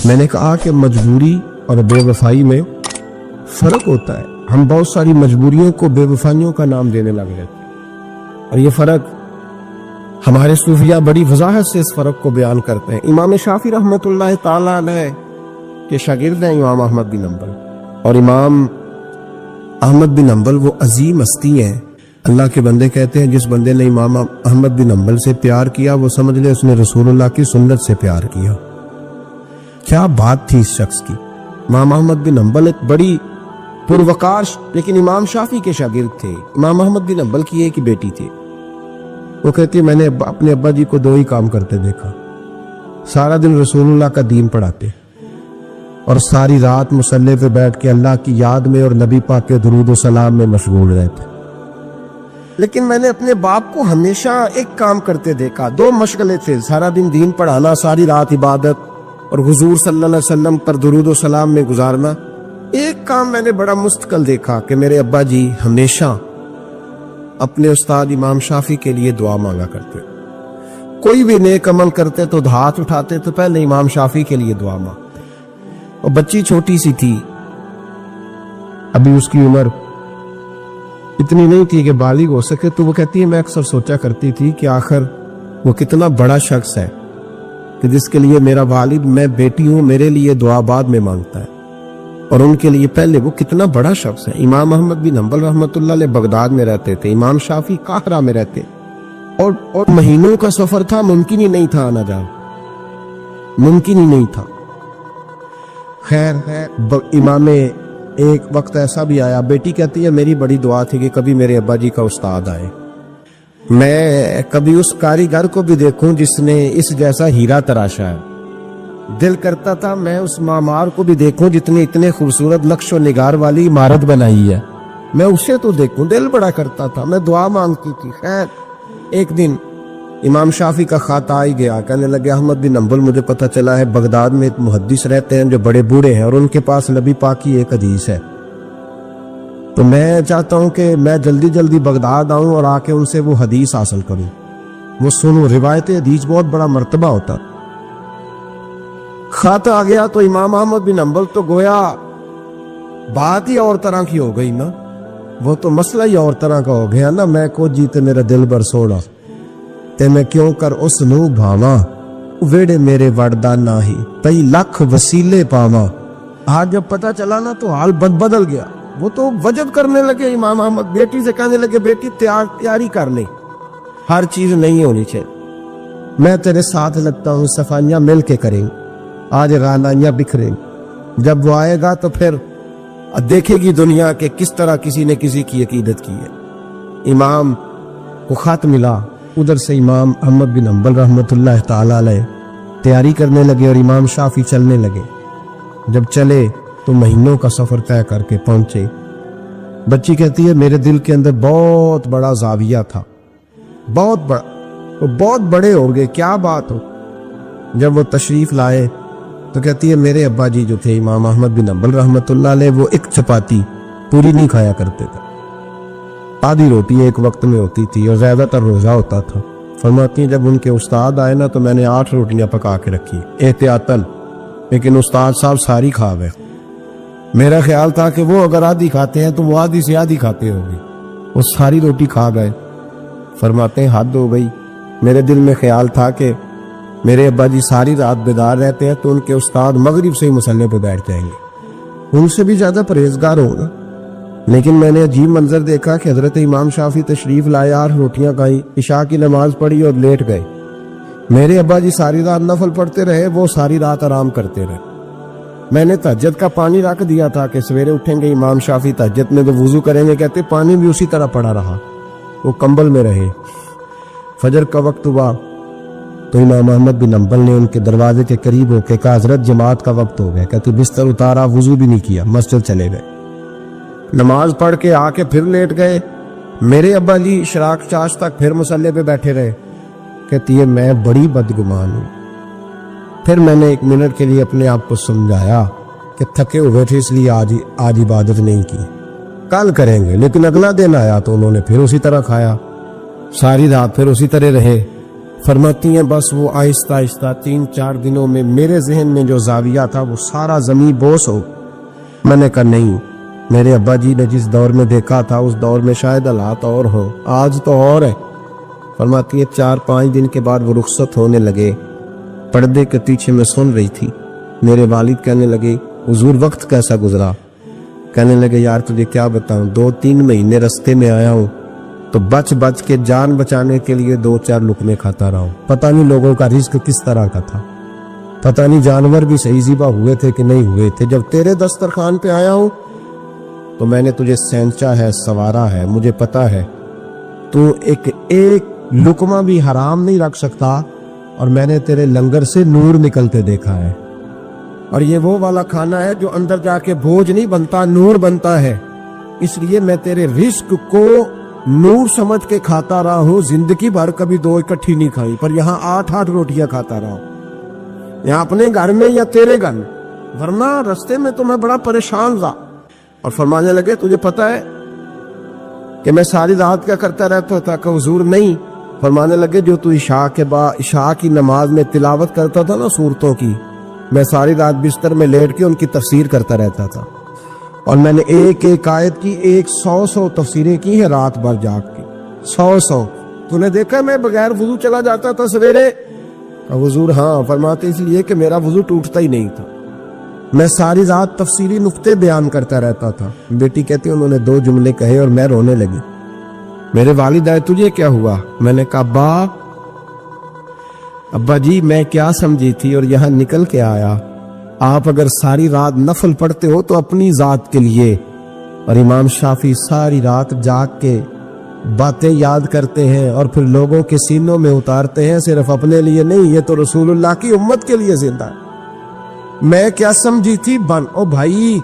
میں نے کہا کہ مجبوری اور بے وفائی میں فرق ہوتا ہے. ہم بہت ساری مجبوریوں کو بے وفائیوں کا نام دینے لگ جاتے ہیں، اور یہ فرق ہمارے صوفیاء بڑی وضاحت سے اس فرق کو بیان کرتے ہیں. امام شافعی رحمۃ اللہ تعالی علیہ کے شاگرد ہیں امام احمد بن حنبل، اور امام احمد بن حنبل وہ عظیم ہستی ہیں. اللہ کے بندے کہتے ہیں جس بندے نے امام احمد بن حنبل سے پیار کیا وہ سمجھ لے اس نے رسول اللہ کی سنت سے پیار کیا. کیا بات تھی اس شخص کی. امام احمد بن حنبل ایک بڑی پروقار لیکن امام شافعی کے شاگرد تھے. امام احمد بن حنبل کی ایک ہی بیٹی تھی. وہ کہتی ہے میں نے اپنے ابا جی کو 2 ہی کام کرتے دیکھا، سارا دن رسول اللہ کا دین پڑھاتے اور ساری رات مصلی پہ بیٹھ کے اللہ کی یاد میں اور نبی پاک کے درود و سلام میں مشغول رہتے. لیکن میں نے اپنے باپ کو ہمیشہ ایک کام کرتے دیکھا، 2 مشغلے تھے، سارا دن دین پڑھانا، ساری رات عبادت اور حضور صلی اللہ علیہ وسلم پر درود و سلام میں گزارنا. ایک کام میں نے بڑا مستقل دیکھا کہ میرے ابا جی ہمیشہ اپنے استاد امام شافعی کے لیے دعا مانگا کرتے. کوئی بھی نیک عمل کرتے تو ہاتھ اٹھاتے تو پہلے امام شافعی کے لیے دعا مانگتے. اور بچی چھوٹی سی تھی، ابھی اس کی عمر اتنی نہیں تھی کہ بالغ ہو سکے، تو وہ کہتی ہے میں اکثر سوچا کرتی تھی کہ آخر وہ کتنا بڑا شخص ہے کہ جس کے لیے میرا والد، میں بیٹی ہوں، میرے لیے دعا بعد میں مانگتا ہے، اور ان کے لیے پہلے وہ کتنا بڑا شخص ہے. امام احمد بن حنبل رحمۃ اللہ علیہ بغداد میں رہتے تھے، امام شافعی قاہرہ میں رہتے، اور مہینوں کا سفر تھا، ممکن ہی نہیں تھا آنا جانا، ممکن ہی نہیں تھا. خیر امام ایک وقت ایسا بھی آیا، بیٹی کہتی ہے میری بڑی دعا تھی کہ کبھی میرے ابا جی کا استاد آئے، میں کبھی اس کاریگر کو بھی دیکھوں جس نے اس جیسا ہیرا تراشا ہے. دل کرتا تھا میں اس معمار کو بھی دیکھوں جس نے اتنے خوبصورت نقش و نگار والی عمارت بنائی ہے، میں اسے تو دیکھوں. دل بڑا کرتا تھا، میں دعا مانگتی تھی. خیر ایک دن امام شافعی کا خط آ ہی گیا، کہنے لگے احمد بن حنبل مجھے پتہ چلا ہے بغداد میں ایک محدث رہتے ہیں جو بڑے بوڑھے ہیں اور ان کے پاس نبی پاک کی ایک حدیث ہے، تو میں چاہتا ہوں کہ میں جلدی جلدی بغداد آؤں اور آ کے ان سے وہ حدیث حاصل کروں، وہ سنوں. روایت حدیث بہت بڑا مرتبہ ہوتا. خط آ گیا تو امام احمد بن حنبل تو گویا بات ہی اور طرح کی ہو گئی نا، وہ تو مسئلہ ہی اور طرح کا ہو گیا نا. میں کو جیتے میرا دل بر سوڑا تے میں کیوں کر اس نو بھاواں، ویڑے میرے وڑدا نہ ہی کئی لکھ وسیلے پاواں. آج جب پتہ چلا نا تو حال بدل گیا. وہ تو وجد کرنے لگے امام احمد، بیٹی سے کہنے لگے بیٹی تیاری کر لے، ہر چیز نہیں ہونی چاہیے، میں تیرے ساتھ لگتا ہوں، صفائیاں مل کے کریں، آج رانائیاں بکھریں. جب وہ آئے گا تو پھر دیکھے گی دنیا کہ کس طرح کسی نے کسی کی عقیدت کی ہے. امام کو خط ملا، ادھر سے امام احمد بن حنبل رحمۃ اللہ تعالی علیہ تیاری کرنے لگے اور امام شافعی چلنے لگے. جب چلے تو مہینوں کا سفر طے کر کے پہنچے. بچی کہتی ہے میرے دل کے اندر بہت بڑا زاویہ تھا، بہت بڑا، وہ بہت بڑے ہو گئے، کیا بات ہو. جب وہ تشریف لائے تو کہتی ہے میرے ابا جی جو تھے امام احمد بن حنبل رحمۃ اللہ علیہ وہ ایک چپاتی پوری نہیں کھایا کرتے تھے، آدھی روٹی ایک وقت میں ہوتی تھی اور زیادہ تر روزہ ہوتا تھا. فرماتی ہیں جب ان کے استاد آئے نا تو میں نے 8 روٹیاں پکا کے رکھی احتیاطاً، لیکن استاد صاحب ساری کھا گئے. میرا خیال تھا کہ وہ اگر آدھی کھاتے ہیں تو وہ آدھی سے آدھی کھاتے ہوں گے، وہ ساری روٹی کھا گئے. فرماتے ہیں حد ہو گئی، میرے دل میں خیال تھا کہ میرے ابا جی ساری رات بیدار رہتے ہیں تو ان کے استاد مغرب سے ہی مصلی پہ بیٹھ جائیں گے، ان سے بھی زیادہ پرہیزگار ہوگا. لیکن میں نے عجیب منظر دیکھا کہ حضرت امام شافعی تشریف لائے، 8 روٹیاں کھائیں، عشاء کی نماز پڑھی اور لیٹ گئے. میرے ابا جی ساری رات نفل پڑھتے رہے، وہ ساری رات آرام کرتے رہے. میں نے تہجد کا پانی رکھ دیا تھا کہ سویرے اٹھیں گے امام شافعی تہجد میں تو وضو کریں گے، کہتے پانی بھی اسی طرح پڑا رہا، وہ کمبل میں رہے. فجر کا وقت ہوا تو امام احمد بن حنبل نے ان کے دروازے کے قریب ہو کے کہا حضرت جماعت کا وقت ہو گیا. کہتے بستر اتارا، وضو بھی نہیں کیا، مسجد چلے گئے، نماز پڑھ کے آ کے پھر لیٹ گئے. میرے ابا جی شراق چاش تک پھر مصلی پہ بیٹھے رہے. کہتی ہے میں بڑی بدگمان ہوں. پھر میں نے 1 منٹ کے لیے اپنے آپ کو سمجھایا کہ تھکے ہوئے تھے اس لیے آج عبادت نہیں کی، کل کریں گے. لیکن اگلا دن آیا تو انہوں نے پھر اسی طرح کھایا، ساری رات پھر اسی طرح رہے. فرماتی ہیں بس وہ آہستہ آہستہ 3-4 دنوں میں میرے ذہن میں جو زاویہ تھا وہ سارا زمین بوس ہو. میں نے کہا نہیں، میرے ابا جی نے جس دور میں دیکھا تھا اس دور میں شاید حالات اور ہوں، آج تو اور ہے. فرماتی ہے 4-5 دن کے بعد وہ رخصت ہونے لگے. پردے کے پیچھے میں سن رہی تھی. میرے والد کہنے لگے حضور وقت کیسا گزرا؟ کہنے لگے یار تجھے کیا بتاؤں، 2-3 مہینے رستے میں آیا ہوں تو بچ بچ کے جان بچانے کے لیے 2-4 لقمے کھاتا رہا ہوں. پتہ نہیں لوگوں کا رزق کس طرح کا تھا، پتہ نہیں جانور بھی صحیح ذبح ہوئے تھے کہ نہیں ہوئے تھے. جب تیرے دسترخوان پہ آیا ہوں تو میں نے تجھے سینچا ہے، سوارا ہے. مجھے پتہ ہے تو ایک لقمہ بھی حرام نہیں رکھ سکتا، اور میں نے تیرے لنگر سے نور نکلتے دیکھا ہے. اور یہ وہ والا کھانا ہے جو اندر جا کے بوجھ نہیں بنتا، نور بنتا ہے. اس لیے میں تیرے رزق کو نور سمجھ کے کھاتا رہا ہوں. زندگی بھر کبھی 2 اکٹھی نہیں کھائی، پر یہاں 8-8 روٹیاں کھاتا رہا ہوں، یہاں اپنے گھر میں یا تیرے گھر میں. ورنہ رستے میں تو میں بڑا پریشان تھا. اور فرمانے لگے تجھے پتہ ہے کہ میں ساری رات کیا کرتا رہتا تھا؟ کہ حضور نہیں. فرمانے لگے جو تو عشاء کی نماز میں تلاوت کرتا تھا نا سورتوں کی، میں ساری رات بستر میں لیٹ کے ان کی تفسیر کرتا رہتا تھا. اور میں نے ایک آیت کی 100 تفسیریں کی ہیں رات بھر جاگ کے. 100 تو نے دیکھا میں بغیر وضو چلا جاتا تھا سویرے؟ حضور ہاں. فرماتے اس لیے کہ میرا وضو ٹوٹتا ہی نہیں تھا، میں ساری رات تفسیری نقطے بیان کرتا رہتا تھا. بیٹی کہتی انہوں نے 2 جملے کہے اور میں رونے لگی. میرے والد آئے تجھے کیا ہوا؟ میں نے کہا ابا جی میں کیا سمجھی تھی اور یہاں نکل کے آیا. آپ اگر ساری رات نفل پڑھتے ہو تو اپنی ذات کے لیے، اور امام شافعی ساری رات جاگ کے باتیں یاد کرتے ہیں اور پھر لوگوں کے سینوں میں اتارتے ہیں، صرف اپنے لیے نہیں، یہ تو رسول اللہ کی امت کے لیے زندہ ہے. میں کیا سمجھی تھی او بھائی.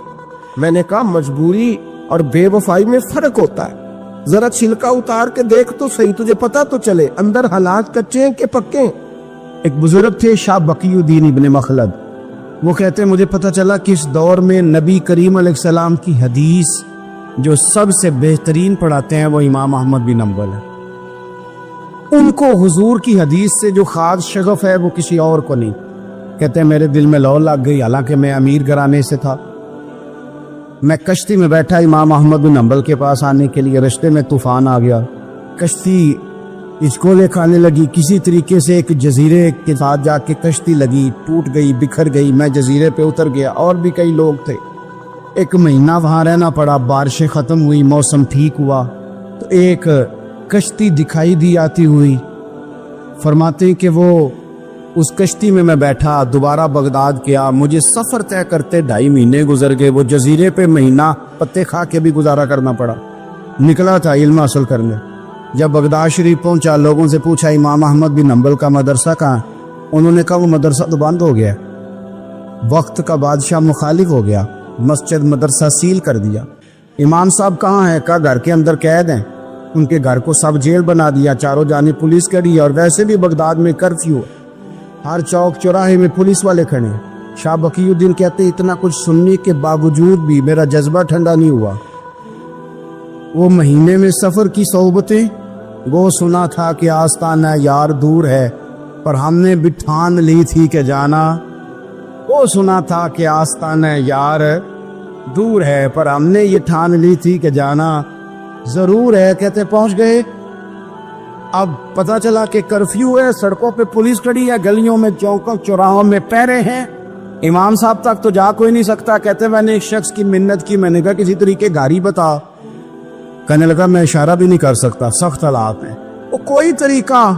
میں نے کہا مجبوری اور بے وفائی میں فرق ہوتا ہے. ذرا چھلکا اتار کے دیکھ تو صحیح، تجھے پتا تو چلے اندر حالات کچے ہیں کہ پکے ہیں. ایک بزرگ تھے شاہ بقی الدین ابن مخلد، وہ کہتے ہیں مجھے پتا چلا کہ اس دور میں نبی کریم علیہ السلام کی حدیث جو سب سے بہترین پڑھاتے ہیں وہ امام احمد بن حنبل ہے. ان کو حضور کی حدیث سے جو خاص شغف ہے وہ کسی اور کو نہیں. کہتے ہیں میرے دل میں لو لگ گئی، حالانکہ میں امیر گھرانے سے تھا. میں کشتی میں بیٹھا امام احمد بن حنبل کے پاس آنے کے لیے، رستے میں طوفان آ گیا، کشتی اچکولے کھانے لگی. کسی طریقے سے ایک جزیرے کے ساتھ جا کے کشتی لگی، ٹوٹ گئی، بکھر گئی. میں جزیرے پہ اتر گیا، اور بھی کئی لوگ تھے. 1 مہینہ وہاں رہنا پڑا. بارشیں ختم ہوئی، موسم ٹھیک ہوا تو ایک کشتی دکھائی دی آتی ہوئی. فرماتے ہیں کہ وہ اس کشتی میں بیٹھا، دوبارہ بغداد کیا. مجھے سفر طے کرتے 2.5 مہینے گزر گئے. وہ جزیرے پہ مہینہ پتے کھا کے بھی گزارا کرنا پڑا. نکلا تھا علم حاصل کرنے. جب بغداد شریف پہنچا، لوگوں سے پوچھا امام احمد بن حنبل کا مدرسہ کہاں؟ انہوں نے کہا وہ مدرسہ تو بند ہو گیا، وقت کا بادشاہ مخالف ہو گیا، مسجد مدرسہ سیل کر دیا. امام صاحب کہاں ہیں؟ کہا گھر کے اندر قید ہیں. ان کے گھر کو سب جیل بنا دیا، چاروں جانب پولیس کری. اور ویسے بھی بغداد میں کرفیو، ہر چوک چوراہے میں پولیس والے کھڑے ہیں. شاہ بقی الدین کہتے اتنا کچھ سننے کے باوجود بھی میرا جذبہ ٹھنڈا نہیں ہوا. وہ مہینے میں سفر کی صحبتیں، وہ سنا تھا کہ آستانہ یار دور ہے پر ہم نے بھی ٹھان لی تھی کہ جانا. وہ سنا تھا کہ آستانہ یار دور ہے پر ہم نے یہ ٹھان لی تھی کہ جانا ضرور ہے. کہتے پہنچ گئے. اب پتہ چلا کہ کرفیو ہے، سڑکوں پہ پولیس کھڑی ہے، گلیوں میں چوکوں چوراہوں میں پہرے ہیں. امام صاحب تک تو جا کوئی نہیں سکتا. کہتے میں نے ایک شخص کی منت کی، میں نے کہا کسی طریقے گاڑی بتا. کہنے لگا میں اشارہ بھی نہیں کر سکتا، سخت حالات ہیں. وہ کوئی طریقہ.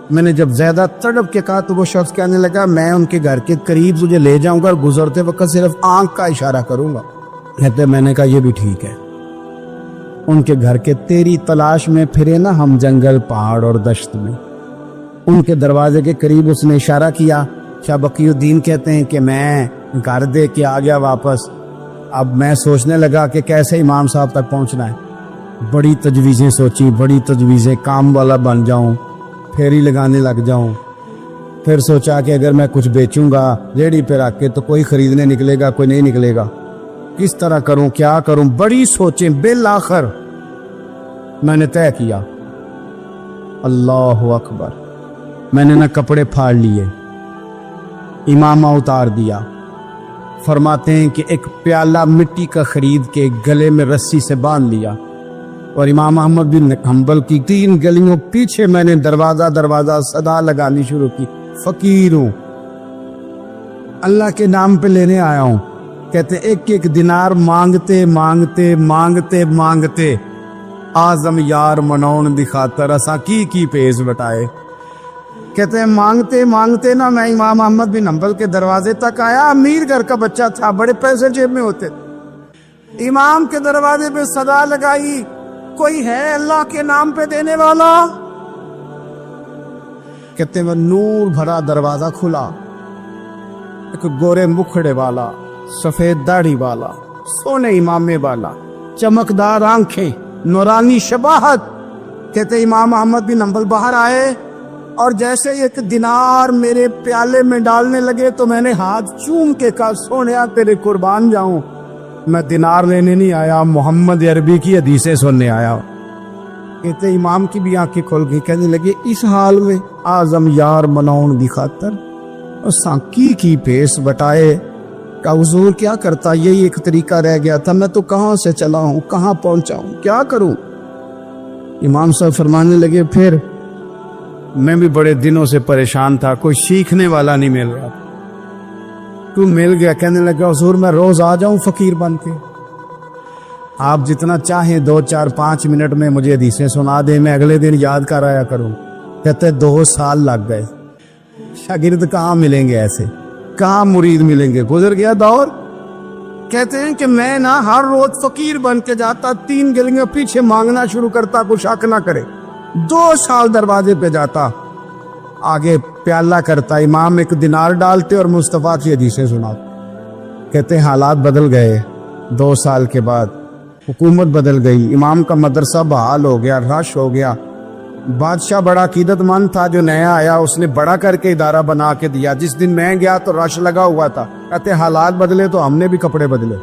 میں نے جب زیادہ تڑپ کے کہا تو وہ شخص کہنے لگا میں ان کے گھر کے قریب تجھے لے جاؤں گا، گزرتے وقت صرف آنکھ کا اشارہ کروں گا. کہتے میں نے کہا یہ بھی ٹھیک ہے. ان کے گھر کے تیری تلاش میں پھرے نا ہم جنگل پہاڑ اور دشت میں. ان کے دروازے کے قریب اس نے اشارہ کیا. شاہ بقی الدین کہتے ہیں کہ میں گھر دے کے آ گیا واپس. اب میں سوچنے لگا کہ کیسے امام صاحب تک پہنچنا ہے. بڑی تجویزیں سوچی، بڑی تجویزیں، کام والا بن جاؤں، پھیری لگانے لگ جاؤں. پھر سوچا کہ اگر میں کچھ بیچوں گا ریڑھی پہ رکھ کے تو کوئی خریدنے نکلے گا، کوئی نہیں نکلے گا. کس طرح کروں، کیا کروں، بڑی سوچیں. بالآخر میں نے طے کیا اللہ اکبر. میں نے نہ کپڑے پھاڑ لیے، امامہ اتار دیا. فرماتے ہیں کہ ایک پیالہ مٹی کا خرید کے گلے میں رسی سے باندھ لیا، اور امام احمد بن حنبل کی 3 گلیوں پیچھے میں نے دروازہ صدا لگانی شروع کی، فقیر ہوں، اللہ کے نام پہ لینے آیا ہوں. کہتے ایک ایک دینار مانگتے مانگتے مانگتے مانگتے آزم یار منون دی خاطر اساں کی پیز بٹائے. کہتے ہیں مانگتے مانگتے نا میں امام احمد بن حنبل کے دروازے تک آیا. امیر گھر کا بچہ تھا، بڑے پیسے جیب میں ہوتے تھے. امام کے دروازے پہ صدا لگائی، کوئی ہے اللہ کے نام پہ دینے والا؟ کہتے ہیں نور بھرا دروازہ کھلا. ایک گورے مکھڑے والا، سفید داڑھی والا، سونے امامے والا، چمکدار آنکھیں، نورانی شباہت. کہتے امام احمد بن حنبل باہر آئے اور جیسے ایک دینار میرے پیالے میں ڈالنے لگے تو میں نے ہاتھ چوم کے کہا سونیا تیرے قربان جاؤں، میں دینار لینے نہیں آیا، محمد عربی کی حدیثیں سننے آیا. کہتے امام کی بھی آنکھیں کھل گئی. کہنے لگے اس حال میں آزم یار منون دی خاطر اور سانکی کی پیس بٹائے کہ حضور کیا کرتا، یہی ایک طریقہ رہ گیا تھا، میں تو کہاں سے چلا ہوں، کہاں پہنچا ہوں، کیا کروں؟ امام صاحب فرمانے لگے پھر میں بھی بڑے دنوں سے پریشان تھا، کوئی سیکھنے والا نہیں مل رہا، تو مل گیا. کہنے لگا حضور میں روز آ جاؤں فقیر بن کے، آپ جتنا چاہیں 2 4 5 منٹ میں مجھے حدیثیں سنا دیں، میں اگلے دن یاد کر آیا کروں. کہتے 2 سال لگ گئے. شاگرد کہاں ملیں گے ایسے، کہاں مرید ملیں گے، گزر گیا دور. کہتے ہیں کہ میں نا ہر روز فقیر بن کے جاتا، 3 گلیاں پیچھے مانگنا شروع کرتا، کوئی شک نہ کرے. 2 سال دروازے پہ جاتا، آگے پیالہ کرتا، امام ایک دینار ڈالتے اور مصطفیٰ کی حدیثیں سناتے. کہتے ہیں حالات بدل گئے. 2 سال کے بعد حکومت بدل گئی، امام کا مدرسہ بحال ہو گیا، رش ہو گیا. بادشاہ بڑا عقیدت مند تھا، جو نیا آیا اس نے بڑا کر کے ادارہ بنا کے دیا. جس دن میں گیا تو رش لگا ہوا تھا. کہتے حالات بدلے تو ہم نے بھی کپڑے بدلے،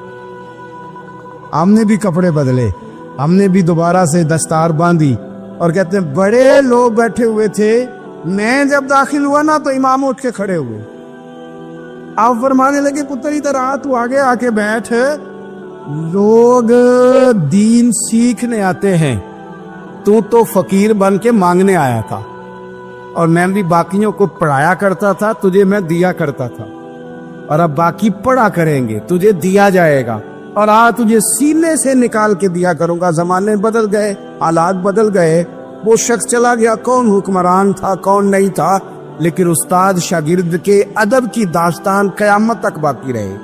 ہم نے بھی دوبارہ سے دستار باندھی. اور کہتے ہیں بڑے لوگ بیٹھے ہوئے تھے، میں جب داخل ہوا نا تو امام اٹھ کے کھڑے ہوئے. آپ فرمانے لگے پتر ادھر آ، تو آگے آ کے بیٹھ، لوگ دین سیکھنے آتے ہیں، تو فقیر بن کے مانگنے آیا تھا، اور میں بھی باقیوں کو پڑھایا کرتا تھا، تجھے میں دیا کرتا تھا، اور اب باقی پڑھا کریں گے، تجھے دیا جائے گا، اور تجھے سینے سے نکال کے دیا کروں گا. زمانے بدل گئے، حالات بدل گئے، وہ شخص چلا گیا، کون حکمران تھا کون نہیں تھا، لیکن استاد شاگرد کے ادب کی داستان قیامت تک باقی رہے.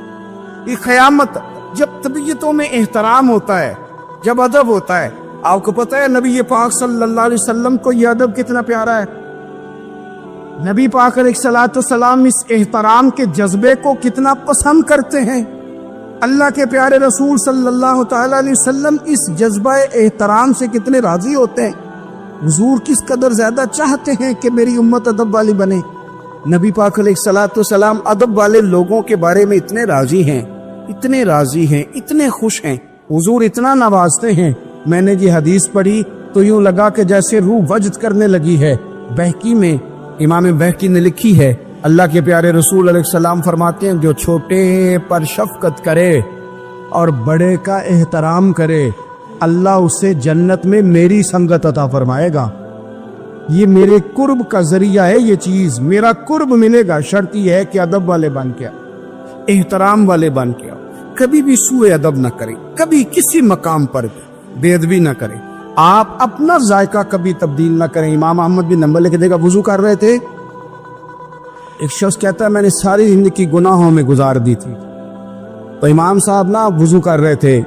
یہ قیامت جب طبیعتوں میں احترام ہوتا ہے، جب ادب ہوتا ہے. آپ کو پتہ ہے نبی پاک صلی اللہ علیہ وسلم کو یہ ادب کتنا پیارا ہے. نبی پاک علیہ الصلوۃ والسلام اس احترام کے جذبے کو کتنا پسند کرتے ہیں. اللہ کے پیارے رسول صلی اللہ تعالی علیہ وسلم اس جذبہ احترام سے کتنے راضی ہوتے ہیں. حضور کس قدر زیادہ چاہتے ہیں کہ میری امت ادب والی بنے. نبی پاک علیہ الصلوۃ والسلام ادب والے لوگوں کے بارے میں اتنے راضی ہیں، اتنے راضی ہیں، اتنے خوش ہیں. حضور اتنا نوازتے ہیں. میں نے یہ حدیث پڑھی تو یوں لگا کہ جیسے روح وجد کرنے لگی ہے. بہقی میں امام بہقی نے لکھی ہے، اللہ کے پیارے رسول علیہ السلام فرماتے ہیں جو چھوٹے پر شفقت کرے اور بڑے کا احترام کرے، اللہ اسے جنت میں میری سنگت عطا فرمائے گا. یہ میرے قرب کا ذریعہ ہے، یہ چیز میرا قرب ملے گا. شرط یہ ہے کہ ادب والے بن کے احترام والے بن کے کبھی بھی سوء ادب نہ کریں، کبھی کسی مقام پر بے ادبی نہ کریں. آپ اپنا ذائقہ کبھی تبدیل نہ کریں. امام احمد بن حنبل کے دیکھا وضو کر رہے تھے، ایک شخص کہتا ہے میں نے ساری زندگی گناہوں میں گزار دی تھی. تو امام صاحب نا وضو کر رہے تھے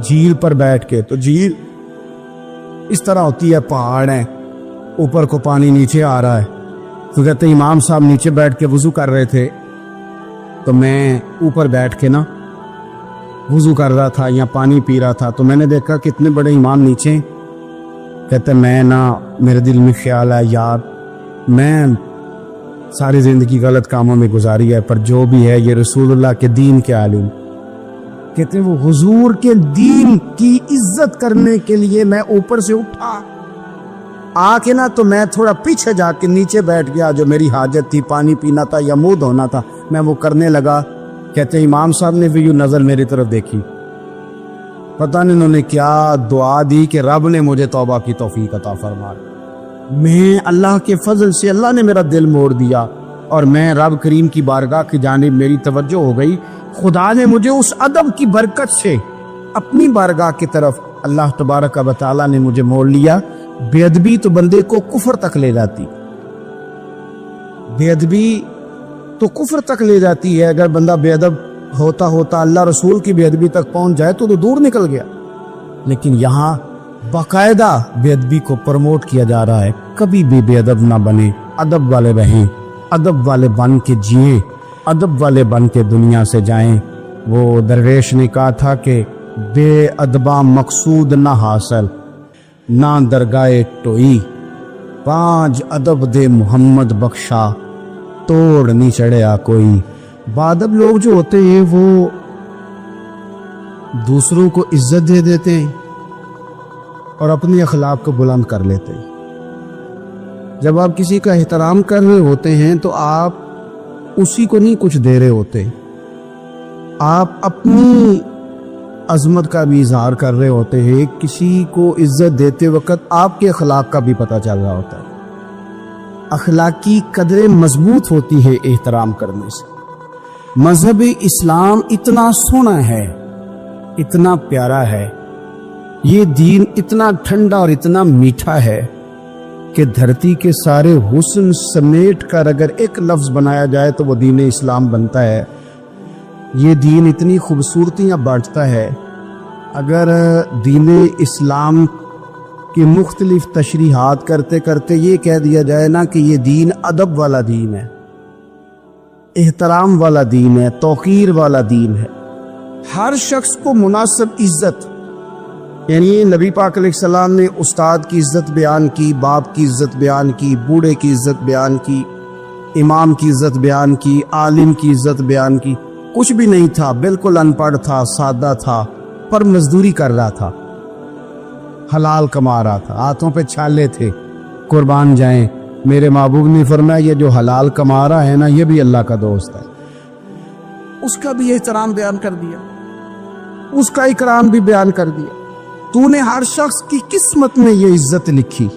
جھیل پر بیٹھ کے. تو جھیل اس طرح ہوتی ہے، پہاڑ ہیں، اوپر کو پانی نیچے آ رہا ہے. تو کہتے ہیں امام صاحب نیچے بیٹھ کے وضو کر رہے تھے، تو میں اوپر بیٹھ کے نا وضو کر رہا تھا یا پانی پی رہا تھا. تو میں نے دیکھا کہ اتنے بڑے امام نیچے. کہتے میں نا میرے دل میں خیال ہے یار میں ساری زندگی غلط کاموں میں گزاری ہے، پر جو بھی ہے یہ رسول اللہ کے دین کے عالم. کہتے ہیں وہ حضور کے دین کی عزت کرنے کے لیے میں اوپر سے اٹھا، آ کے نا تو میں تھوڑا پیچھے جا کے نیچے بیٹھ گیا، جو میری حاجت تھی، پانی پینا تھا یا منہ دھونا تھا، میں وہ کرنے لگا۔ کہتے ہیں امام صاحب نے بھی یوں نظر میری طرف دیکھی، پتہ نہیں انہوں نے کیا دعا دی کہ رب نے مجھے توبہ کی توفیق عطا فرما۔ میں اللہ کے فضل سے اللہ نے میرا دل موڑ دیا اور میں رب کریم کی بارگاہ کی جانب میری توجہ ہو گئی۔ خدا نے مجھے اس ادب کی برکت سے اپنی بارگاہ کی طرف اللہ تبارک و تعالیٰ نے مجھے موڑ لیا۔ بے ادبی تو بندے کو کفر تک لے جاتی، بے ادبی تو کفر تک لے جاتی ہے۔ اگر بندہ بے ادب ہوتا ہوتا اللہ رسول کی بے ادبی تک پہنچ جائے تو دور نکل گیا، لیکن یہاں باقاعدہ بے ادبی کو پروموٹ کیا جا رہا ہے۔ کبھی بھی بے ادب نہ بنے، ادب والے رہیں، ادب والے بن کے جئیں، ادب والے بن کے دنیا سے جائیں۔ وہ درویش نے کہا تھا کہ بے ادباں مقصود نہ حاصل، نہ درگاہ ٹوئی، پانچ ادب دے محمد بخشا، توڑ نہیں چڑھیا کوئی۔ بادب لوگ جو ہوتے ہیں وہ دوسروں کو عزت دے دیتے ہیں اور اپنے اخلاق کو بلند کر لیتے ہیں۔ جب آپ کسی کا احترام کر رہے ہوتے ہیں تو آپ اسی کو نہیں کچھ دے رہے ہوتے، آپ اپنی عظمت کا بھی اظہار کر رہے ہوتے ہیں۔ کسی کو عزت دیتے وقت آپ کے اخلاق کا بھی پتہ چل رہا ہوتا ہے۔ اخلاقی قدریں مضبوط ہوتی ہے احترام کرنے سے۔ مذہب اسلام اتنا سونا ہے، اتنا پیارا ہے، یہ دین اتنا ٹھنڈا اور اتنا میٹھا ہے کہ دھرتی کے سارے حسن سمیٹ کر اگر ایک لفظ بنایا جائے تو وہ دین اسلام بنتا ہے۔ یہ دین اتنی خوبصورتیاں بانٹتا ہے، اگر دین اسلام کی مختلف تشریحات کرتے کرتے یہ کہہ دیا جائے نا کہ یہ دین ادب والا دین ہے، احترام والا دین ہے، توقیر والا دین ہے، ہر شخص کو مناسب عزت، یعنی نبی پاک علیہ السلام نے استاد کی عزت بیان کی، باپ کی عزت بیان کی، بوڑھے کی عزت بیان کی، امام کی عزت بیان کی، عالم کی عزت بیان کی۔ کچھ بھی نہیں تھا، بالکل ان پڑھ تھا، سادہ تھا، پر مزدوری کر رہا تھا، حلال کما رہا تھا، ہاتھوں پہ چھالے تھے، قربان جائیں۔ میرے محبوب نے فرمایا یہ جو حلال کما رہا ہے نا یہ بھی اللہ کا دوست ہے، اس کا بھی احترام بیان کر دیا، اس کا اکرام بھی بیان کر دیا۔ تو نے ہر شخص کی قسمت میں یہ عزت لکھی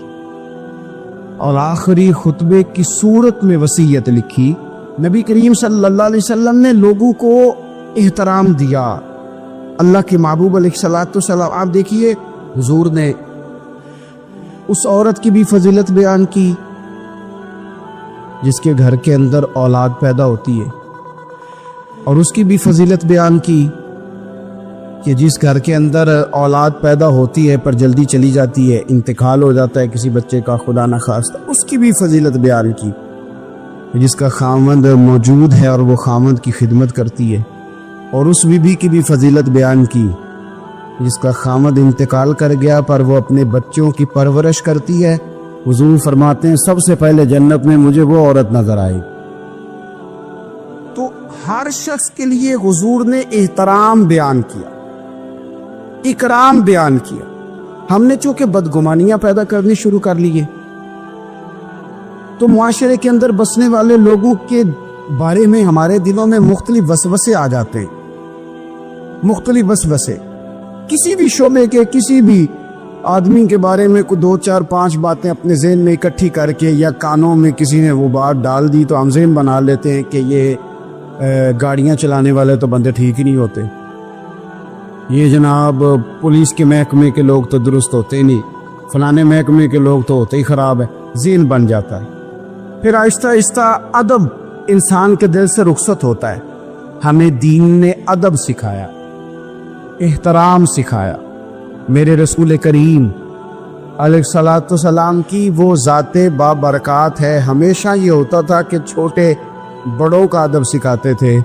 اور آخری خطبے کی صورت میں وصیت لکھی۔ نبی کریم صلی اللہ علیہ وسلم نے لوگوں کو احترام دیا، اللہ کے محبوب علیہ الصلوۃ والسلام۔ آپ دیکھیے حضور نے اس عورت کی بھی فضیلت بیان کی جس کے گھر کے اندر اولاد پیدا ہوتی ہے، اور اس کی بھی فضیلت بیان کی کہ جس گھر کے اندر اولاد پیدا ہوتی ہے پر جلدی چلی جاتی ہے، انتقال ہو جاتا ہے کسی بچے کا خدا نخواستہ، اس کی بھی فضیلت بیان کی۔ جس کا خامند موجود ہے اور وہ خامند کی خدمت کرتی ہے، اور اس بیوی کی بھی فضیلت بیان کی جس کا خامند انتقال کر گیا پر وہ اپنے بچوں کی پرورش کرتی ہے۔ حضور فرماتے ہیں سب سے پہلے جنت میں مجھے وہ عورت نظر آئی۔ تو ہر شخص کے لیے حضور نے احترام بیان کیا، اکرام بیان کیا۔ ہم نے چونکہ بدگمانیاں پیدا کرنی شروع کر لی ہے تو معاشرے کے اندر بسنے والے لوگوں کے بارے میں ہمارے دلوں میں مختلف وسوسے آ جاتے ہیں، مختلف وسوسے۔ کسی بھی شعبے کے کسی بھی آدمی کے بارے میں کوئی 2 4 5 باتیں اپنے ذہن میں اکٹھی کر کے یا کانوں میں کسی نے وہ بات ڈال دی تو ہم ذہن بنا لیتے ہیں کہ یہ گاڑیاں چلانے والے تو بندے ٹھیک ہی نہیں ہوتے، یہ جناب پولیس کے محکمے کے لوگ تو درست ہوتے ہی نہیں، فلانے محکمے کے لوگ تو ہوتے ہی خراب ہے، ذہن بن جاتا ہے۔ پھر آہستہ آہستہ ادب انسان کے دل سے رخصت ہوتا ہے۔ ہمیں دین نے ادب سکھایا، احترام سکھایا۔ میرے رسول کریم علیہ الصلوۃ والسلام کی وہ ذات بابرکات ہے، ہمیشہ یہ ہوتا تھا کہ چھوٹے بڑوں کا ادب سکھاتے تھے،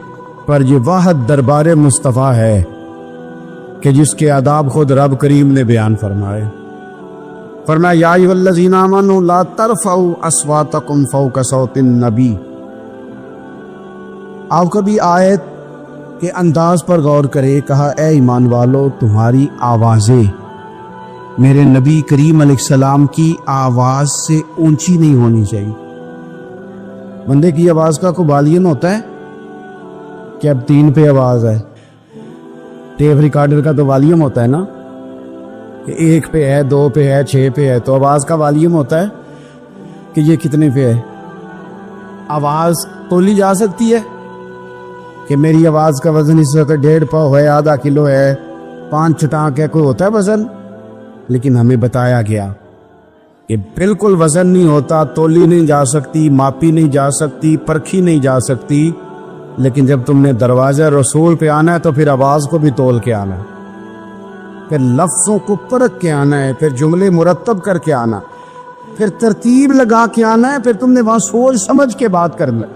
پر یہ واحد دربار مصطفیٰ ہے کہ جس کے آداب خود رب کریم نے بیان فرمائے۔ فرمایا یا ایھا الذین آمنوا لا ترفعوا اصواتکم فوق صوت النبی۔ آپ کبھی آیت کے انداز پر غور کرے، کہا اے ایمان والو تمہاری آوازیں میرے نبی کریم علیہ السلام کی آواز سے اونچی نہیں ہونی چاہیے. بندے کی آواز کا کوئی والیوم ہوتا ہے کہ اب 3 پہ آواز ہے. ٹیپ ریکارڈر کا تو والیوم ہوتا ہے نا کہ 1 پہ ہے، 2 پہ ہے، 6 پہ ہے. تو آواز کا والیوم ہوتا ہے کہ یہ کتنے پہ ہے. آواز تولی جا سکتی ہے کہ میری آواز کا وزن اس وقت 1.5 پاؤ ہے، آدھا کلو ہے، 5 چٹانک ہے. کوئی ہوتا ہے وزن؟ لیکن ہمیں بتایا گیا کہ بالکل وزن نہیں ہوتا، تولی نہیں جا سکتی، ماپی نہیں جا سکتی، پرکھی نہیں جا سکتی. لیکن جب تم نے دروازہ رسول پہ آنا ہے تو پھر آواز کو بھی تول کے آنا ہے، پھر لفظوں کو پرکھ کے آنا ہے، پھر جملے مرتب کر کے آنا، پھر ترتیب لگا کے آنا ہے، پھر تم نے وہاں سوچ سمجھ کے بات کرنا.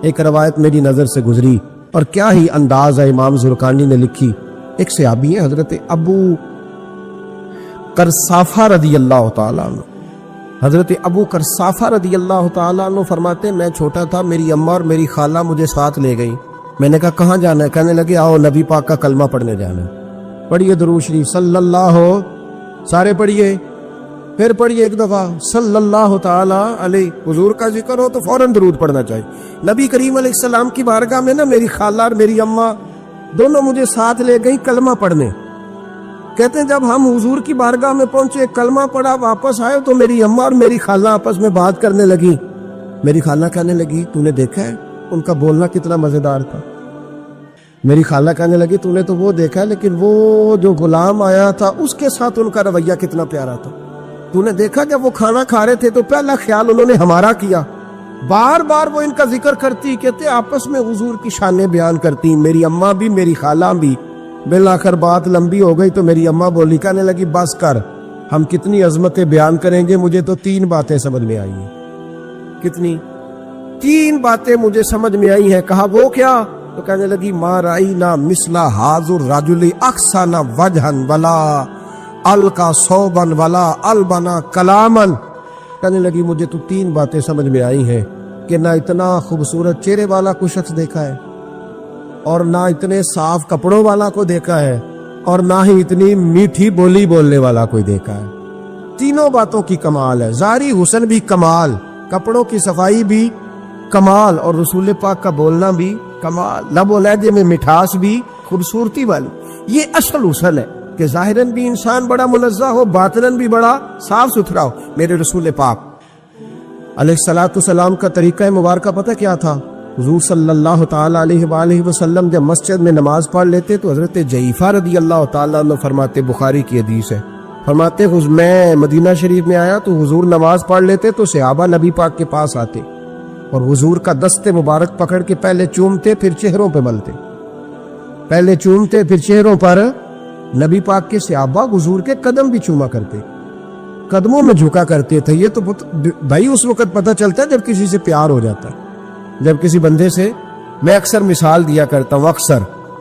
ایک روایت میری نظر سے گزری اور کیا ہی انداز ہے، امام زرقانی نے لکھی. ایک صحابی ہے حضرت ابو قرصافہ رضی اللہ تعالیٰ عنہ. حضرت ابو قرصافہ رضی اللہ تعالیٰ عنہ فرماتے میں چھوٹا تھا، میری اماں اور میری خالہ مجھے ساتھ لے گئی. میں نے کہا کہاں جانا ہے؟ کہنے لگے آؤ نبی پاک کا کلمہ پڑھنے جانا ہے. پڑھیے درود شریف صلی اللہ، سارے پڑھیے، پھر پڑھیے ایک دفعہ صلی اللہ تعالی علیہ. حضور کا ذکر ہو تو فوراً درود پڑھنا چاہیے. نبی کریم علیہ السلام کی بارگاہ میں نا میری خالہ اور میری اماں دونوں مجھے ساتھ لے گئی کلمہ پڑھنے. کہتے ہیں جب ہم حضور کی بارگاہ میں پہنچے، کلمہ پڑھا، واپس آئے تو میری اماں اور میری خالہ آپس میں بات کرنے لگی. میری خالہ کہنے لگی تو نے دیکھا ہے ان کا بولنا کتنا مزیدار تھا. میری خالہ کہنے لگی تو نے تو وہ دیکھا ہے، لیکن وہ جو غلام آیا تھا اس کے ساتھ ان کا رویہ کتنا پیارا تھا. تو نے دیکھا جب وہ کھانا کھا رہے تھے تو پہلا خیال انہوں نے ہمارا کیا. بار بار وہ ان کا ذکر کرتی، کہتے آپس میں حضور کی شانیں بیان کرتی، میری اماں بھی میری خالہ بھی. بالآخر بات لمبی ہو گئی تو میری اماں بولی، کہنے لگی بس کر، ہم کتنی عظمتیں بیان کریں گے، مجھے تو 3 باتیں سمجھ میں آئی ہیں. کتنی؟ 3 باتیں مجھے سمجھ میں آئی ہیں. کہا وہ کیا؟ تو کہنے لگی ما رأینا مثل ھذا الرجل احسن وجھا ولا القا صوبا ولا البنا کلاما. کہنے لگی مجھے تو 3 باتیں سمجھ میں آئی ہیں کہ نہ اتنا خوبصورت چہرے والا کوئی شخص دیکھا ہے، اور نہ اتنے صاف کپڑوں والا کو دیکھا ہے، اور نہ ہی اتنی میٹھی بولی بولنے والا کوئی دیکھا ہے. تینوں باتوں کی کمال ہے. ظاہری حسن بھی کمال، کپڑوں کی صفائی بھی کمال، اور رسول پاک کا بولنا بھی کمال، لب و لہجے میں مٹھاس بھی خوبصورتی والی. یہ اصل حسن ہے کہ ظاہراً بھی انسان بڑا منزہ ہو، باطناً بھی بڑا صاف ستھرا ہو. میرے رسول پاک علیہ الصلوۃ والسلام کا طریقہ مبارکہ پتہ کیا تھا؟ حضور صلی اللہ تعالی علیہ وآلہ وسلم جب مسجد میں نماز پڑھ لیتے تو حضرت جعفر رضی اللہ تعالیٰ عنہ فرماتے، بخاری کی حدیث ہے، فرماتے میں مدینہ شریف میں آیا تو حضور نماز پڑھ لیتے تو صحابہ نبی پاک کے پاس آتے اور حضور کا دست مبارک پکڑ کے پہلے چومتے پھر چہروں پہ ملتے، پہلے چومتے پھر چہروں پر. نبی پاک کے صحابہ حضور کے قدم بھی چوما کرتے، قدموں میں جھکا کرتے تھے. یہ تو بھائی اس وقت پتہ چلتا ہے جب کسی سے پیار ہو جاتا ہے. جب کسی بندے سے، میں اکثر مثال دیا کرتا ہوں اکثر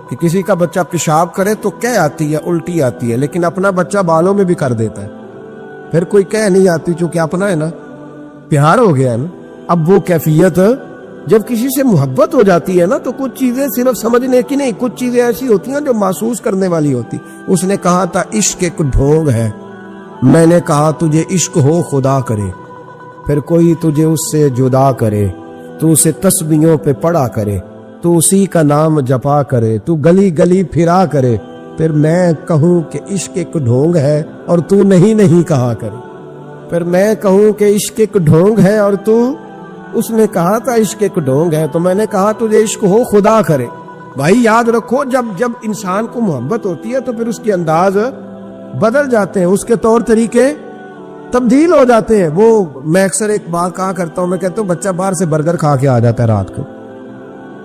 کہ کسی کا بچہ پیشاب کرے تو کہہ آتی ہے، الٹی آتی ہے، لیکن اپنا بچہ بالوں میں بھی کر دیتا ہے، پھر کوئی کہہ نہیں آتی چونکہ اپنا ہے نا، پیار ہو گیا ہے نا. اب وہ کیفیت جب کسی سے محبت ہو جاتی ہے نا تو کچھ چیزیں صرف سمجھنے کی نہیں، کچھ چیزیں ایسی ہوتی ہیں جو محسوس کرنے والی ہوتی. اس نے کہا تھا عشق ایک ڈھونگ ہے، میں نے کہا تجھے عشق ہو خدا کرے، پھر کوئی تجھے اس سے جدا کرے، تو اسے تسبیحوں پہ پڑا کرے، تو اسی کا نام جپا کرے، تو گلی گلی پھرا کرے، پھر میں کہوں کہ عشق ایک ڈھونگ ہے اور تو نہیں کہا کرے، پھر میں کہوں کہ عشق ایک ڈھونگ ہے اور تو. اس نے کہا تھا عشق ایک ڈھونگ ہے تو میں نے کہا تجھے عشق ہو خدا کرے. بھائی یاد رکھو جب انسان کو محبت ہوتی ہے تو پھر اس کے انداز بدل جاتے ہیں، اس کے طور طریقے تبدیل ہو جاتے ہیں. وہ میں اکثر ایک بات کہا کرتا ہوں، میں کہتا ہوں بچہ باہر سے برگر کھا کے آ جاتا ہے رات کو،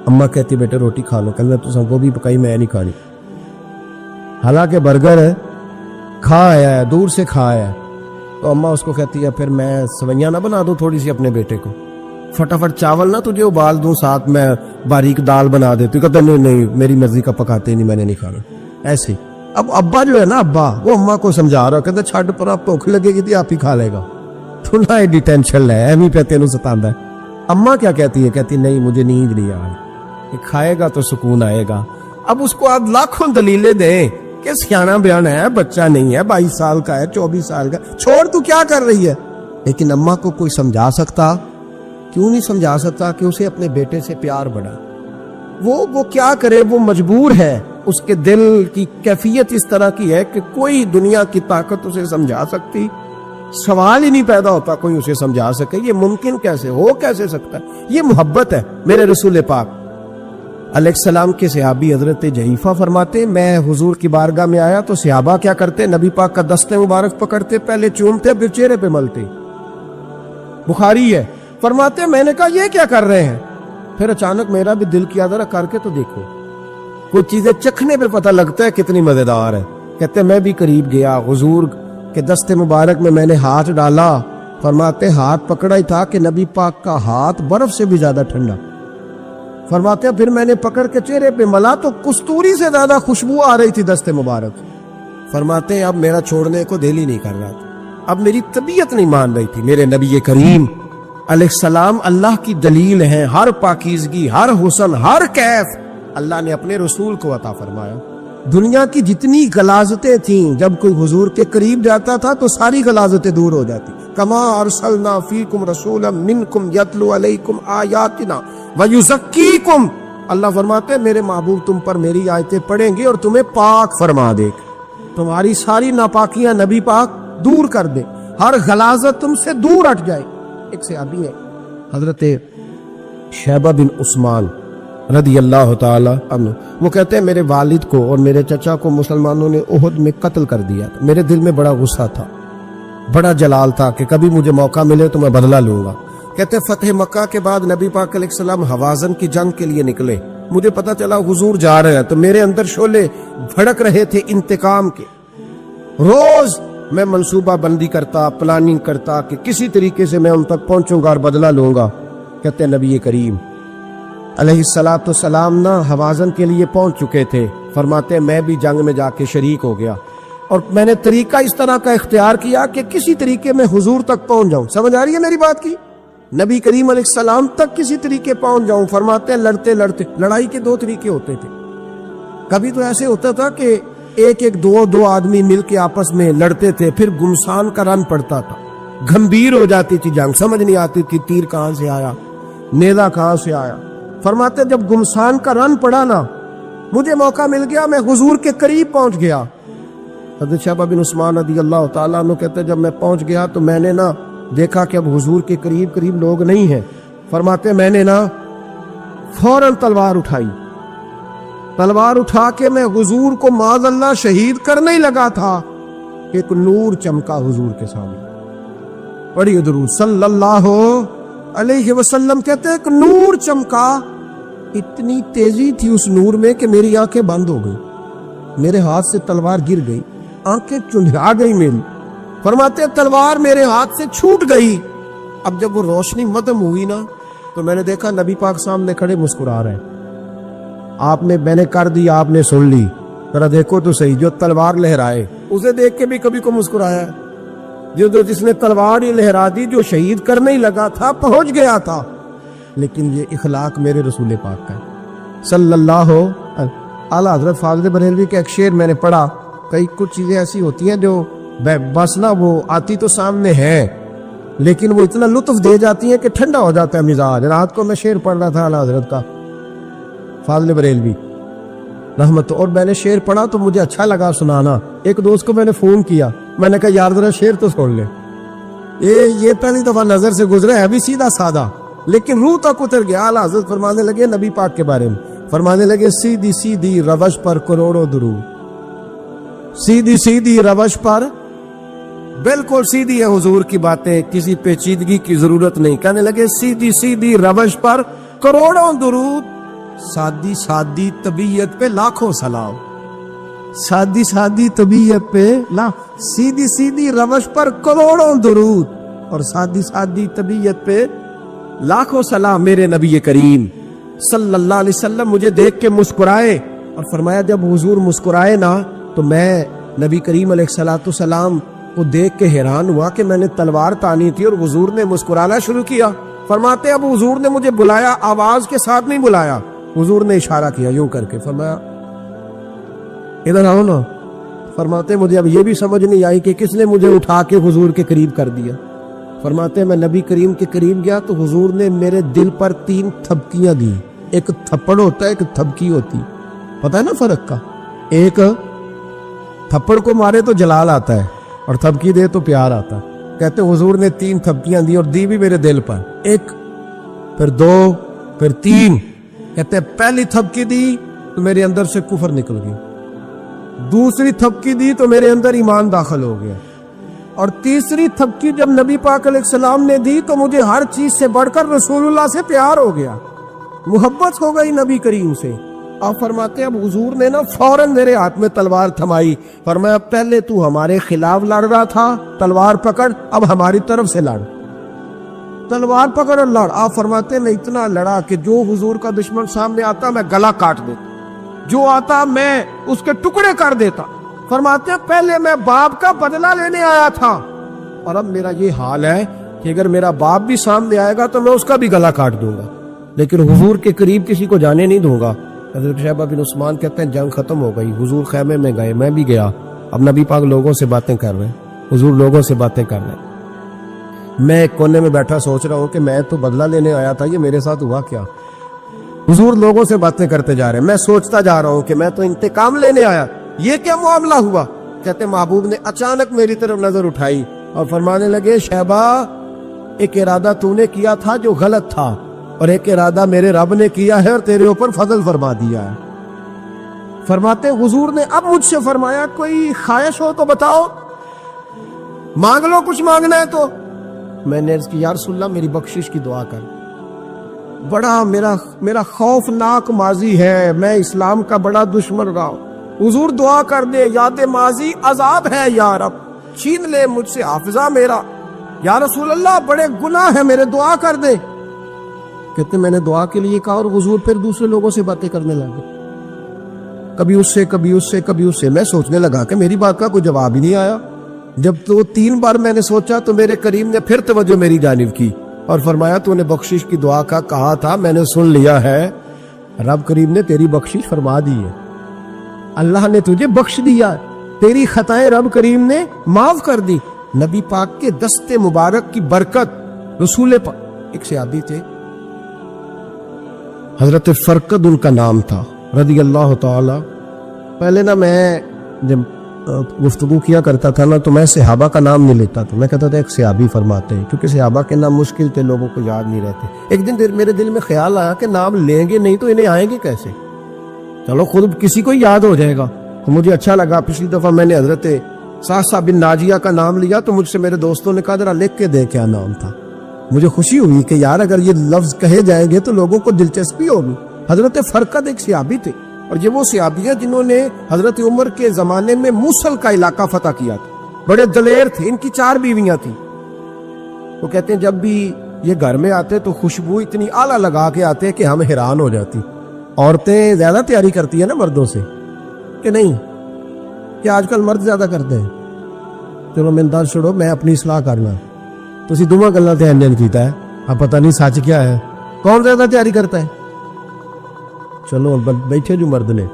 اماں کہتی بیٹے روٹی کھا لو، کل تو سب کو بھی پکائی میں نہیں کھانی، حالانکہ برگر کھا آیا ہے، دور سے کھا آیا ہے. تو اماں اس کو کہتی ہے پھر میں سوئیاں نہ بنا دوں تھوڑی سی اپنے بیٹے کو، فٹافٹ چاول نہ تجھے ابال دوں، ساتھ میں باریک دال بنا دیتی. کہتا نہیں میری مرضی کا پکاتے نہیں، میں نے نہیں کھانا. ایسے اب ابا جو ہے نا، ابا وہ اماں کو سمجھا رہا، کہتا چھڈ پر آپ بھوک لگے گی تھی آپ ہی کھا لے گا، تو نہ ایڈی ٹینشن ہے ایویں پہ تینوں ستاندا ہے. اماں کیا کہتی ہے؟ کہتی نہیں مجھے نیند نہیں آ رہی، کھائے گا تو سکون آئے گا. اب اس کو آپ لاکھوں دلیلیں دیں کہ سیانا بیانا ہے, بچہ نہیں ہے, 22 سال کا ہے, 24 سال کا, چھوڑ تو کیا کر رہی ہے. لیکن اماں کو کوئی سمجھا سکتا؟ کیوں نہیں سمجھا سکتا کہ اسے اپنے بیٹے سے پیار بڑھا. وہ کیا کرے, وہ مجبور ہے. اس کے دل کی کیفیت اس طرح کی ہے کہ کوئی دنیا کی طاقت اسے سمجھا سکتی, سوال ہی نہیں پیدا ہوتا کوئی اسے سمجھا سکے. یہ ممکن کیسے ہو, کیسے سکتا ہے؟ یہ محبت ہے. میرے رسول پاک علیہ السلام کے صحابی حضرت جحیفہ فرماتے, میں حضور کی بارگاہ میں آیا تو صحابہ کیا کرتے, نبی پاک کا دست مبارک پکڑتے, پہلے چومتے پھر چہرے پہ ملتے. بخاری ہے. فرماتے میں نے کہا یہ کیا کر رہے ہیں؟ پھر اچانک میرا بھی دل کیا ذرا کر کے تو دیکھو. کچھ چیزیں چکھنے پہ پتہ لگتا ہے کتنی مزیدار ہے. کہتے میں بھی قریب گیا, حضور کے دست مبارک میں نے ہاتھ ڈالا. فرماتے ہاتھ پکڑا ہی تھا کہ نبی پاک کا ہاتھ برف سے بھی زیادہ ٹھنڈا. فرماتے پھر میں نے پکڑ کے چہرے پہ ملا تو کستوری سے زیادہ خوشبو آ رہی تھی دست مبارک. فرماتے اب میرا چھوڑنے کو دل ہی نہیں کر رہا تھا, اب میری طبیعت نہیں مان رہی تھی. میرے نبی کریم علیہ السلام اللہ کی دلیل ہیں. ہر پاکیزگی, ہر حسن, ہر کیف اللہ نے اپنے رسول کو عطا فرمایا. دنیا کی جتنی غلاظتیں تھیں, جب کوئی حضور کے قریب جاتا تھا تو ساری غلاظتیں دور ہو جاتی. کما ارسلنا فیکم رسولا منکم یتلو علیکم آیاتنا ویزکیکم. اللہ فرماتے ہیں میرے محبوب تم پر میری آیتیں پڑھیں گے اور تمہیں پاک فرما دے گا. تمہاری ساری ناپاکیاں نبی پاک دور کر دے, ہر غلاظت تم سے دور ہٹ جائے. ایک صحابی ہے حضرت شیبہ بن عثمان رضی اللہ تعالی عنہ, وہ کہتے ہیں میرے والد کو اور میرے چچا کو مسلمانوں نے احد میں قتل کر دیا. میرے دل میں بڑا غصہ تھا, بڑا جلال تھا کہ کبھی مجھے موقع ملے تو میں بدلہ لوں گا. کہتے ہیں فتح مکہ کے بعد نبی پاک علیہ السلام حوازن کی جنگ کے لیے نکلے. مجھے پتا چلا حضور جا رہے ہیں تو میرے اندر شعلے بھڑک رہے تھے انتقام کے. روز میں منصوبہ بندی کرتا, پلاننگ کرتا کہ کسی طریقے سے میں ان تک پہنچوں گا اور بدلہ لوں گا. کہتے ہیں نبی کریم علیہ السلام نہ حوازن کے لیے پہنچ چکے تھے. فرماتے ہیں میں بھی جنگ میں جا کے شریک ہو گیا اور میں نے طریقہ اس طرح کا اختیار کیا کہ کسی طریقے میں حضور تک پہنچ جاؤں. سمجھ آ رہی ہے میری بات کی؟ نبی کریم علیہ السلام تک کسی طریقے پہنچ جاؤں. فرماتے ہیں لڑتے لڑتے, لڑائی کے 2 طریقے ہوتے تھے. کبھی تو ایسے ہوتا تھا کہ ایک دو آدمی مل کے آپس میں لڑتے تھے, پھر گمسان کا رن پڑتا تھا, گھمبیر ہو جاتی تھی جنگ, سمجھ نہیں آتی تھی تیر کہاں سے آیا, نیزہ کہاں سے آیا. فرماتے جب گمسان کا رن پڑا نا, مجھے موقع مل گیا, میں حضور کے قریب پہنچ گیا. حضرت شیبہ بن عثمان رضی اللہ تعالیٰ عنہ کہتے جب میں پہنچ گیا تو میں نے نا دیکھا کہ اب حضور کے قریب لوگ نہیں ہیں. فرماتے میں نے نا فوراً تلوار اٹھائی, تلوار اٹھا کے میں حضور کو معاذ اللہ شہید کرنے ہی لگا تھا. ایک نور چمکا حضور کے سامنے. پڑھیے درود صلی اللہ علیہ وسلم. کہتے ایک نور چمکا, اتنی تیزی تھی اس نور میں کہ میری آنکھیں بند ہو گئی, میرے ہاتھ سے تلوار گر گئی, آنکھیں چندھا گئی میری. فرماتے تلوار میرے ہاتھ سے چھوٹ گئی. اب جب وہ روشنی مدم ہوئی نا تو میں نے دیکھا نبی پاک سامنے کھڑے مسکرا رہے ہیں. میں نے کر دی, آپ نے سن لی, ذرا دیکھو تو صحیح, جو تلوار لہرائے اسے دیکھ کے بھی کبھی کو مسکرایا, جس نے تلوار ہی لہرا دی, جو شہید کرنے ہی لگا تھا, پہنچ گیا تھا. لیکن یہ اخلاق میرے رسول پاک کا ہے صلی اللہ. اعلیٰ حضرت فاضل بریلوی کا ایک شعر میں نے پڑھا. کچھ چیزیں ایسی ہوتی ہیں جو بس نا وہ آتی تو سامنے ہے لیکن وہ اتنا لطف دے جاتی ہیں کہ ٹھنڈا ہو جاتا ہے مزاج. رات کو میں شعر پڑھ رہا تھا اعلیٰ حضرت کا فاضل بریلوی رحمت, اور میں نے شعر پڑھا تو مجھے اچھا لگا سنانا. ایک دوست کو میں نے فون کیا, میں نے کہا یار ذرا شعر تو سن لے. یہ پہلی دفعہ نظر سے گزرا ہے, ابھی سیدھا سادہ لیکن روح تک اتر گیا. اعلیٰ حضرت فرمانے لگے نبی پاک کے بارے میں, فرمانے لگے سیدھی سیدھی روش پر کروڑوں درود. سیدھی سیدھی روش پر, بالکل سیدھی ہے حضور کی باتیں, کسی پیچیدگی کی ضرورت نہیں. کہنے لگے سیدھی سیدھی روش پر کروڑوں درود, سادی سادی طبیعت پہ لاکھوں سلام. سادی سادی طبیعت پہ سیدھی سیدھی روش پر کروڑوں درود اور سادی سادی طبیعت پہ لاکھوں سلام. میرے نبی کریم صلی اللہ علیہ وسلم مجھے دیکھ کے مسکرائے اور فرمایا جب حضور مسکرائے نا تو میں نبی کریم علیہ السلام کو دیکھ کے حیران ہوا کہ میں نے تلوار تانی تھی اور حضور نے مسکرانا شروع کیا. فرماتے اب حضور نے مجھے بلایا, آواز کے ساتھ نہیں بلایا, حضور نے اشارہ کیا یوں کر کے, فرمایا ادھر آؤ نا. فرماتے مجھے اب یہ بھی سمجھ نہیں آئی کہ کس نے مجھے اٹھا کے حضور کے قریب کر دیا. فرماتے میں نبی کریم کے قریب گیا تو حضور نے میرے دل پر 3 تھپکیاں دی. ایک تھپڑ ہوتا ہے, ایک تھپکی ہوتی, پتہ ہے نا فرق کا. ایک تھپڑ کو مارے تو جلال آتا ہے اور تھپکی دے تو پیار آتا ہے. کہتے حضور نے 3 تھپکیاں دی اور دی بھی میرے دل پر, 1 پھر 2 پھر 3. کہتے پہلی تھپکی دی تو میرے اندر سے کفر نکل گئی, دوسری تھپکی دی تو میرے اندر ایمان داخل ہو گیا, اور تیسری تھپکی جب نبی پاک علیہ السلام نے دی تو مجھے ہر چیز سے بڑھ کر رسول اللہ سے پیار ہو گیا, محبت ہو گئی نبی کریم سے. آپ فرماتے ہیں اب حضور نے نا فوراً میرے ہاتھ میں تلوار تھمائی. فرمایا پہلے تو ہمارے خلاف لڑ رہا تھا, تلوار پکڑ, اب ہماری طرف سے لڑ, تلوار پکڑ اور لڑ. آپ فرماتے ہیں میں اتنا لڑا کہ جو حضور کا دشمن سامنے آتا میں گلا کاٹ دیتا, جو آتا میں اس کے ٹکڑے کر دیتا. فرماتے ہیں پہلے میں باپ کا بدلہ لینے آیا تھا اور اب میرا یہ حال ہے کہ اگر میرا باپ بھی سامنے آئے گا تو میں اس کا بھی گلا کاٹ دوں گا, لیکن حضور کے قریب کسی کو جانے نہیں دوں گا. حضرت شیبہ بن عثمان کہتے ہیں جنگ ختم ہو گئی, حضور خیمے میں گئے, میں بھی گیا. اب نبی پاک لوگوں سے باتیں کر رہے ہیں, حضور لوگوں سے باتیں کر رہے ہیں. میں ایک کونے میں بیٹھا سوچ رہا ہوں کہ میں تو بدلہ لینے آیا تھا, یہ میرے ساتھ ہوا کیا. حضور لوگوں سے باتیں کرتے جا رہے ہیں, میں سوچتا جا رہا ہوں کہ میں تو انتقام لینے آیا, یہ کیا معاملہ ہوا. کہتے محبوب نے اچانک میری طرف نظر اٹھائی اور فرمانے لگے شیبہ ایک ارادہ تو نے کیا تھا جو غلط تھا, اور ایک ارادہ میرے رب نے کیا ہے اور تیرے اوپر فضل فرما دیا ہے. فرماتے حضور نے اب مجھ سے فرمایا کوئی خواہش ہو تو بتاؤ, مانگ لو کچھ مانگنا ہے تو. میں نے عرض کی یا رسول اللہ میری بخشش کی دعا کر, بڑا میرا خوفناک ماضی ہے, میں اسلام کا بڑا دشمن رہا ہوں, حضور دعا کر دے, یاد ماضی عذاب ہے یا رب, چھین لے مجھ سے حافظہ میرا, یا رسول اللہ بڑے گناہ ہیں میرے, دعا کر دے. کہتے میں نے دعا کے لیے کہا اور حضور پھر دوسرے لوگوں سے باتیں کرنے لگے, کبھی اس سے کبھی اس سے کبھی اس سے. میں سوچنے لگا کہ میری بات کا کوئی جواب ہی نہیں آیا. جب تو 3 بار میں نے سوچا تو میرے کریم نے پھر توجہ میری جانب کی اور فرمایا تو نے بخشش کی دعا کا کہا تھا, میں نے سن لیا ہے, رب کریم نے تیری بخشش فرما دی ہے, اللہ نے تجھے بخش دیا, تیری خطائیں رب کریم نے معاف کر دی. نبی پاک کے دست مبارک کی برکت رسول پاک. ایک صحابی تھے حضرت فرقد ان کا نام تھا رضی اللہ تعالی. پہلے نا میں جب گفتگو کیا کرتا تھا نا تو میں صحابہ کا نام نہیں لیتا تھا, میں کہتا تھا ایک صحابی فرماتے ہیں, کیونکہ صحابہ کے نام مشکل تھے, لوگوں کو یاد نہیں رہتے. ایک دن میرے دل میں خیال آیا کہ نام لیں گے نہیں تو انہیں آئیں گے کیسے, چلو خود کسی کو یاد ہو جائے گا. تو مجھے اچھا لگا, پچھلی دفعہ میں نے حضرت ساسا بن ناجیہ کا نام لیا تو مجھ سے میرے دوستوں نے کہا ذرا لکھ کے دے کیا نام تھا. مجھے خوشی ہوئی کہ یار اگر یہ لفظ کہے جائیں گے تو لوگوں کو دلچسپی ہوگی. حضرت فرقد ایک صحابی تھے, اور یہ وہ صحابی ہیں جنہوں نے حضرت عمر کے زمانے میں موصل کا علاقہ فتح کیا تھا, بڑے دلیر تھے. ان کی 4 بیویاں تھیں. وہ کہتے ہیں جب بھی یہ گھر میں آتے تو خوشبو اتنی اعلیٰ لگا کے آتے کہ ہم حیران ہو جاتی. عورتیں زیادہ تیاری کرتی ہیں نا مردوں سے کہ نہیں, کہ آج کل مرد زیادہ کرتے ہیں. چلو میں انداز چھوڑو, میں اپنی اصلاح کرنا, تسی دوواں گلاں تے انجن کیتا ہے, اب پتہ نہیں سچ کیا ہے, کون زیادہ تیاری کرتا ہے. چلو بیٹھے جو مرد نے,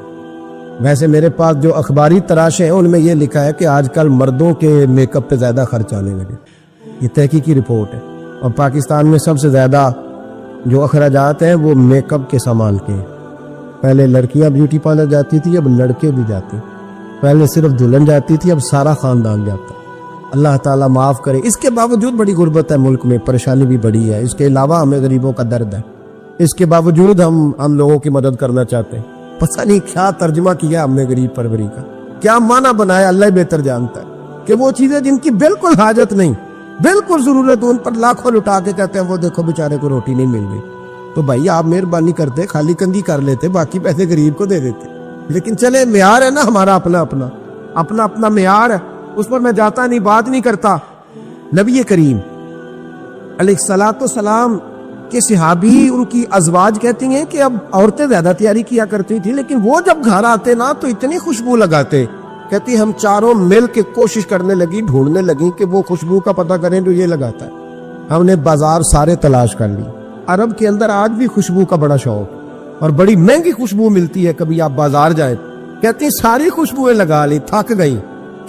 ویسے میرے پاس جو اخباری تراشے ہیں ان میں یہ لکھا ہے کہ آج کل مردوں کے میک اپ پہ زیادہ خرچ آنے لگے. یہ تحقیقی رپورٹ ہے, اور پاکستان میں سب سے زیادہ جو اخراجات ہیں وہ میک اپ کے سامان کے. پہلے لڑکیاں بیوٹی پارلر جاتی تھی, اب لڑکے بھی جاتے. پہلے صرف دلہن جاتی تھی, اب سارا خاندان جاتا. اللہ تعالیٰ معاف کرے. اس کے باوجود بڑی غربت ہے ملک میں, پریشانی بھی بڑی ہے. اس کے علاوہ ہمیں غریبوں کا درد ہے, اس کے باوجود ہم لوگوں کی مدد کرنا چاہتے ہیں. پتہ نہیں کیا ترجمہ کیا ہم نے غریب پروری کا, کیا معنی بنایا, اللہ ہی بہتر جانتا ہے. کہ وہ چیزیں جن کی بالکل حاجت نہیں, بالکل ضرورت, ان پر لاکھوں لٹا کے کہتے ہیں وہ دیکھو بیچارے کو روٹی نہیں مل رہی. تو بھائی آپ مہربانی کرتے, خالی کندھی کر لیتے, باقی پیسے غریب کو دے دیتے. لیکن چلے معیار ہے نا ہمارا اپنا معیار ہے, اس پر میں جاتا نہیں, بات نہیں کرتا. نبی کریم علیہ الصلوۃ والسلام کے صحابی ان کی ازواج کہتی ہیں کہ اب عورتیں زیادہ تیاری کیا کرتی تھی, لیکن وہ جب گھر آتے نا تو اتنی خوشبو لگاتے. کہتی ہم چاروں مل کے کوشش کرنے لگی, ڈھونڈنے لگی کہ وہ خوشبو کا پتہ کریں جو یہ لگاتا ہے. ہم نے بازار سارے تلاش کر لی. عرب کے اندر آج بھی خوشبو کا بڑا شوق, اور بڑی مہنگی خوشبو ملتی ہے. کبھی آپ بازار جائیں, کہتی ساری خوشبوئیں لگا لی, تھک گئی.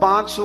500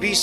20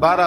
12